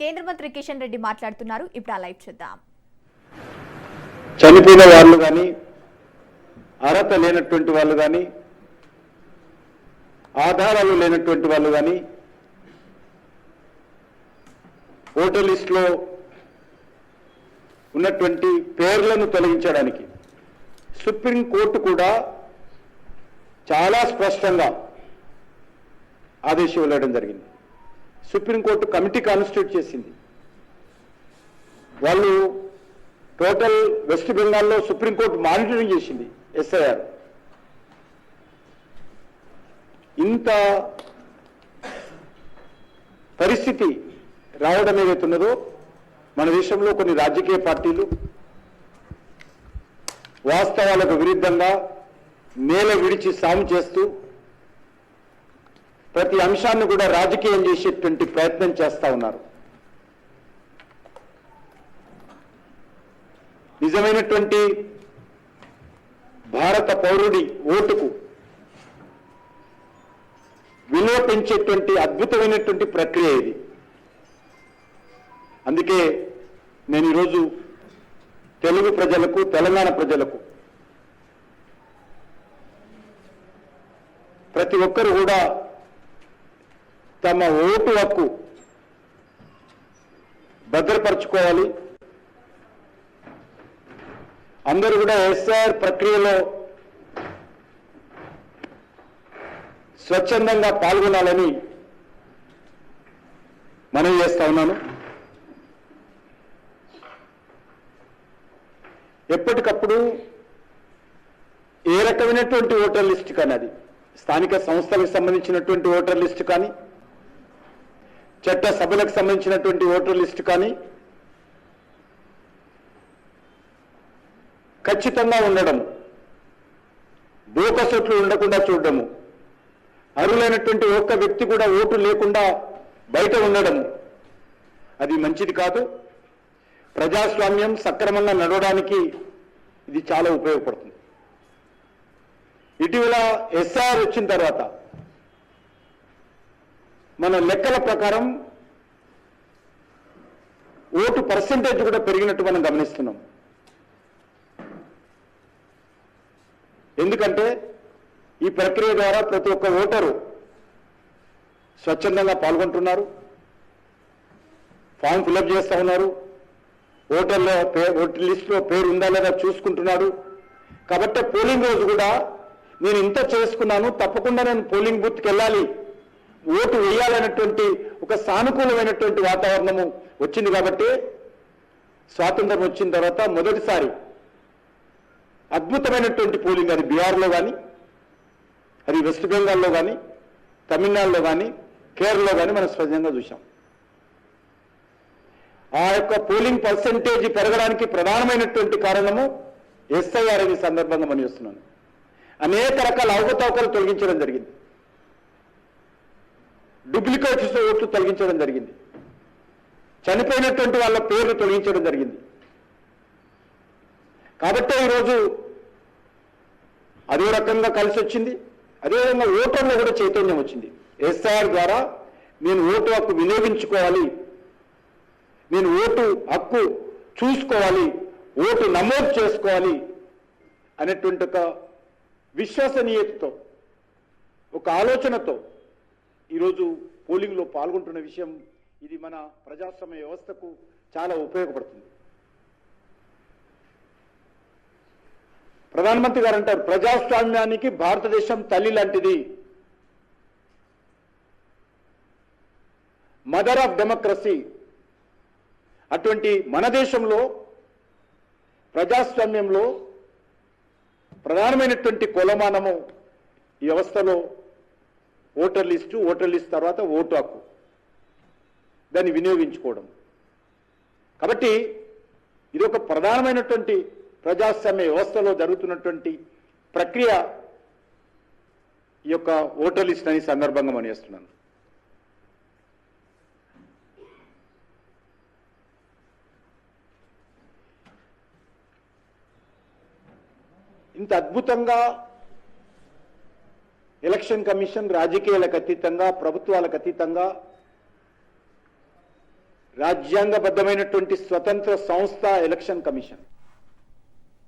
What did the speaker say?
కేంద్ర మంత్రి కిషన్ రెడ్డి మాట్లాడుతున్నారు. ఇప్పుడు ఆ లైవ్ చూద్దాం. చనిపోయిన వాళ్ళు కానీ అర్హత లేనటువంటి వాళ్ళు కానీ ఆధారాలు లేనటువంటి వాళ్ళు కానీ ఓటర్ లిస్టులో ఉన్నటువంటి పేర్లను తొలగించడానికి సుప్రీంకోర్టు కూడా చాలా స్పష్టంగా ఆదేశం ఇవ్వడం జరిగింది. సుప్రీంకోర్టు కమిటీ కాన్స్టిట్యూట్ చేసింది. వాళ్ళు టోటల్ వెస్ట్ బెంగాల్లో సుప్రీంకోర్టు మానిటరింగ్ చేసింది ఎస్ఐఆర్. ఇంత పరిస్థితి రావడం ఏదైతున్నదో మన దేశంలో కొన్ని రాజకీయ పార్టీలు వాస్తవాలకు విరుద్ధంగా నేల విడిచి సాము చేస్తూ ప్రతి అంశాన్ని కూడా రాజకీయం చేసేటువంటి ప్రయత్నం చేస్తా ఉన్నారు. నిజమైనటువంటి భారత పౌరుడి ఓటుకు విలువ పెంచేటువంటి అద్భుతమైనటువంటి ప్రక్రియ ఇది. అందుకే నేను ఈరోజు తెలుగు ప్రజలకు, తెలంగాణ ప్రజలకు ప్రతి ఒక్కరు కూడా తమ ఓటు హక్కు భద్రపరచుకోవాలి. అందరూ కూడా ఎస్ఐఆర్ ప్రక్రియలో స్వచ్ఛందంగా పాల్గొనాలని మనవి చేస్తా ఉన్నాను. ఎప్పటికప్పుడు ఏ రకమైనటువంటి ఓటర్ లిస్ట్ కానీ, అది స్థానిక సంస్థలకు సంబంధించినటువంటి ఓటర్ లిస్ట్ కానీ, చట్ట సభలకు సంబంధించినటువంటి ఓటర్ లిస్ట్ కానీ ఖచ్చితంగా ఉండడం, బోకసొట్లు ఉండకుండా చూడడము, అర్హులైనటువంటి ఒక్క వ్యక్తి కూడా ఓటు లేకుండా బయట ఉండడం అది మంచిది కాదు. ప్రజాస్వామ్యం సక్రమంగా నడవడానికి ఇది చాలా ఉపయోగపడుతుంది. ఇటీవల ఎస్ఆర్ వచ్చిన తర్వాత మన లెక్కల ప్రకారం ఓటు పర్సెంటేజ్ కూడా పెరిగినట్టు మనం గమనిస్తున్నాం. ఎందుకంటే ఈ ప్రక్రియ ద్వారా ప్రతి ఒక్క ఓటరు స్వచ్ఛందంగా పాల్గొంటున్నారు, ఫామ్ ఫిలప్ చేస్తూ ఉన్నారు, ఓటర్ లిస్టులో పేరు ఉందా లేదా చూసుకుంటున్నాడు. కాబట్టి పోలింగ్ రోజు కూడా నేను ఇంత చేసుకున్నాను, తప్పకుండా నేను పోలింగ్ బూత్కి వెళ్ళాలి, ఓటు వేయాలనేటువంటి ఒక సానుకూలమైనటువంటి వాతావరణము వచ్చింది. కాబట్టి స్వాతంత్రం వచ్చిన తర్వాత మొదటిసారి అద్భుతమైనటువంటి పోలింగ్, అది బీహార్లో కానీ, అది వెస్ట్ బెంగాల్లో కానీ, తమిళనాడులో కానీ, కేరళలో కానీ మనం స్పష్టంగా చూసాం. ఆ యొక్క పోలింగ్ పర్సెంటేజ్ పెరగడానికి ప్రధానమైనటువంటి కారణము ఎస్ఐఆర్ అనే సందర్భంగా మనం చూస్తున్నాను. అనేక రకాల అవకతవకలు తొలగించడం జరిగింది, డూప్లికేట్స్ ఓట్లు తొలగించడం జరిగింది, చనిపోయినటువంటి వాళ్ళ పేర్లు తొలగించడం జరిగింది. కాబట్టి ఈరోజు అదే రకంగా కలిసి వచ్చింది. అదేవిధంగా ఓటర్లో కూడా చైతన్యం వచ్చింది. ఎస్ఐఆర్ ద్వారా నేను ఓటు హక్కు వినియోగించుకోవాలి, నేను ఓటు హక్కు చూసుకోవాలి, ఓటు నమోదు చేసుకోవాలి అనేటువంటి ఒక విశ్వసనీయతతో, ఒక ఆలోచనతో ఈరోజు పోలింగ్లో పాల్గొంటున్న విషయం ఇది మన ప్రజాస్వామ్య వ్యవస్థకు చాలా ఉపయోగపడుతుంది. ప్రధానమంత్రి గారు అంటారు, ప్రజాస్వామ్యానికి భారతదేశం తల్లి లాంటిది, మదర్ ఆఫ్ డెమోక్రసీ. అటువంటి మన దేశంలో ప్రజాస్వామ్యంలో ప్రధానమైనటువంటి కొలమానము ఈ వ్యవస్థలో ఓటర్ లిస్ట్ తర్వాత ఓటు హక్కు, దాన్ని వినియోగించుకోవడం. కాబట్టి ఇది ఒక ప్రధానమైనటువంటి ప్రజాస్వామ్య వ్యవస్థలో జరుగుతున్నటువంటి ప్రక్రియ ఈ యొక్క ఓటర్ లిస్ట్ అనే సందర్భంగా మనం చేస్తున్నాను. ఇంత అద్భుతంగా ఎలక్షన్ కమిషన్ రాజకీయాలకు అతీతంగా, ప్రభుత్వాలకు అతీతంగా రాజ్యాంగబద్ధమైనటువంటి స్వతంత్ర సంస్థ ఎలక్షన్ కమిషన్.